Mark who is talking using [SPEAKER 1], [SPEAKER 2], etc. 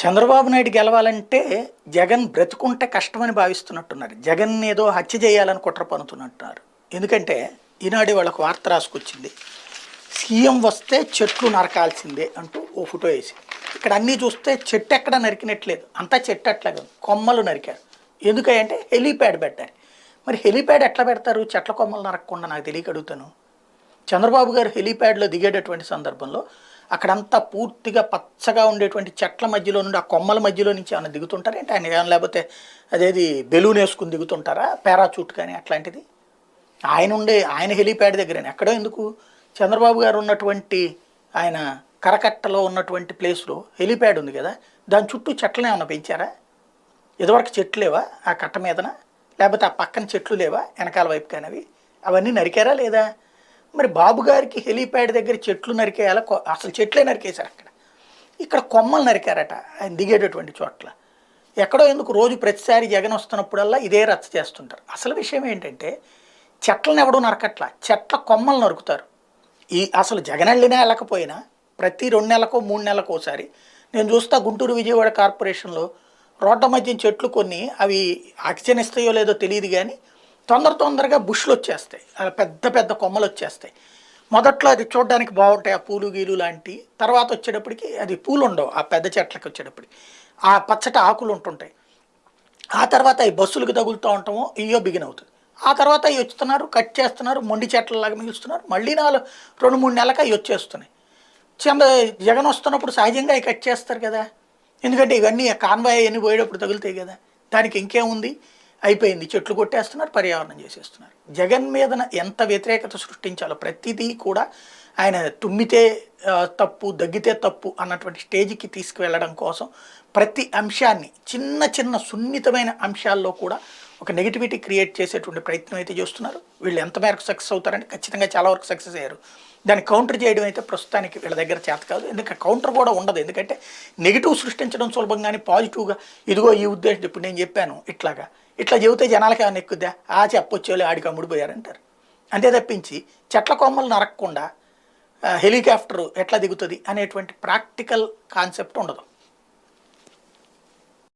[SPEAKER 1] చంద్రబాబు నాయుడు గెలవాలంటే జగన్ బ్రతుకుంటే కష్టమని భావిస్తున్నట్టున్నారు. జగన్ ఏదో హత్య చేయాలని కుట్ర పన్నుతున్నట్టున్నారు. ఎందుకంటే ఈనాడు వాళ్ళకు వార్త రాసుకొచ్చింది. సీఎం వస్తే చెట్లు నరకాల్సిందే అంటూ ఓ ఫోటో వేసి, ఇక్కడ అన్నీ చూస్తే చెట్టు ఎక్కడ నరికినట్లేదు, అంతా చెట్టు అట్లాగా కొమ్మలు నరికారు. ఎందుకంటే హెలీప్యాడ్ పెట్టారు. మరి హెలీప్యాడ్ ఎట్లా పెడతారు చెట్ల కొమ్మలు నరకకుండా? నాకు తెలియక అడుగుతాను. చంద్రబాబు గారు హెలీప్యాడ్లో దిగేటటువంటి సందర్భంలో అక్కడంతా పూర్తిగా పచ్చగా ఉండేటువంటి చెట్ల మధ్యలో నుండి ఆ కొమ్మల మధ్యలో నుంచి ఏమైనా దిగుతుంటారేంటి ఆయన? ఏమైనా లేకపోతే అదేది బెలూన్ వేసుకుని దిగుతుంటారా, పారాచూట్ కానీ అట్లాంటిది? ఆయన హెలీప్యాడ్ దగ్గర ఎక్కడో ఎందుకు? చంద్రబాబు గారు ఉన్నటువంటి ఆయన కరకట్టలో ఉన్నటువంటి ప్లేస్లో హెలీప్యాడ్ ఉంది కదా, దాని చుట్టూ చెట్లను ఏమైనా పెంచారా? ఇదివరకు చెట్లు లేవా ఆ కట్ట మీదన? లేకపోతే ఆ పక్కన చెట్లు లేవా వెనకాల వైపు కానివి? అవన్నీ నరికారా లేదా? మరి బాబు గారికి హెలీప్యాడ్ దగ్గర చెట్లు నరికేయాలా? అసలు చెట్లే నరికేశారు అక్కడ. ఇక్కడ కొమ్మలు నరికారట ఆయన దిగేటటువంటి చోట్ల. ఎక్కడో ఎందుకు రోజు ప్రతిసారి జగన్ వస్తున్నప్పుడల్లా ఇదే రచ్చ చేస్తుంటారు. అసలు విషయం ఏంటంటే చెట్లను ఎవడో నరకట్లా, చెట్ల కొమ్మలు నరుకుతారు. అసలు జగన్ వెళ్ళినా వెళ్ళకపోయినా ప్రతి 2 నెలలకో 3 నెలలకో ఒకసారి నేను చూస్తా గుంటూరు విజయవాడ కార్పొరేషన్లో రోడ్ల మధ్య చెట్లు కొన్ని అవి ఆక్సిజన్ ఇస్తాయో లేదో తెలియదు కానీ తొందరగా బుష్లు వచ్చేస్తాయి, పెద్ద పెద్ద కొమ్మలు వచ్చేస్తాయి. మొదట్లో అది చూడడానికి బాగుంటాయి, ఆ పూలు గీలు లాంటి. తర్వాత వచ్చేటప్పటికి అది పూలు ఉండవు, ఆ పెద్ద చెట్లకి వచ్చేటప్పటికి ఆ పచ్చటి ఆకులు ఉంటుంటాయి. ఆ తర్వాత అవి బస్సులకు తగులుతూ ఉంటామో ఇయ్యో బిగిన్ అవుతుంది. ఆ తర్వాత అవి వచ్చుతున్నారు, కట్ చేస్తున్నారు, మొండి చెట్లలాగా మిగులుస్తున్నారు. మళ్ళీ 2-3 నెలలకు అవి వచ్చేస్తున్నాయి. జగన్ వస్తున్నప్పుడు సహజంగా అవి కట్ చేస్తారు కదా, ఎందుకంటే ఇవన్నీ కాన్వాయ్ అన్నీ పోయేటప్పుడు తగులుతాయి కదా. దానికి ఇంకేముంది, అయిపోయింది, చెట్లు కొట్టేస్తున్నారు, పర్యావరణం చేసేస్తున్నారు. జగన్ మీదన ఎంత వ్యతిరేకత సృష్టించాలో ప్రతిదీ కూడా ఆయన తుమ్మితే తప్పు, దగ్గితే తప్పు అన్నటువంటి స్టేజ్కి తీసుకువెళ్ళడం కోసం ప్రతి అంశాన్ని చిన్న చిన్న సున్నితమైన అంశాల్లో కూడా ఒక నెగిటివిటీ క్రియేట్ చేసేటువంటి ప్రయత్నం అయితే చేస్తున్నారు. వీళ్ళు ఎంత మేరకు సక్సెస్ అవుతారంటే ఖచ్చితంగా చాలా వరకు సక్సెస్ అయ్యారు. దాన్ని కౌంటర్ చేయడం అయితే ప్రస్తుతానికి వీళ్ళ దగ్గర చేత కాదు. ఎందుకంటే కౌంటర్ కూడా ఉండదు. ఎందుకంటే నెగిటివ్ సృష్టించడం సులభంగానే పాజిటివ్గా ఇదిగో ఈ ఉద్దేశం ఇప్పుడు నేను చెప్పాను ఇట్లా చెబితే జనాలకి ఏమైనా ఎక్కుద్దా, చెప్పొచ్చేవాళ్ళు ఆడికి అమ్ముడు పోయారంటారు. అంతే తప్పించి చెట్ల కొమ్మలు నరకకుండా హెలికాప్టర్ ఎట్లా దిగుతుంది అనేటువంటి ప్రాక్టికల్ కాన్సెప్ట్ ఉండదు.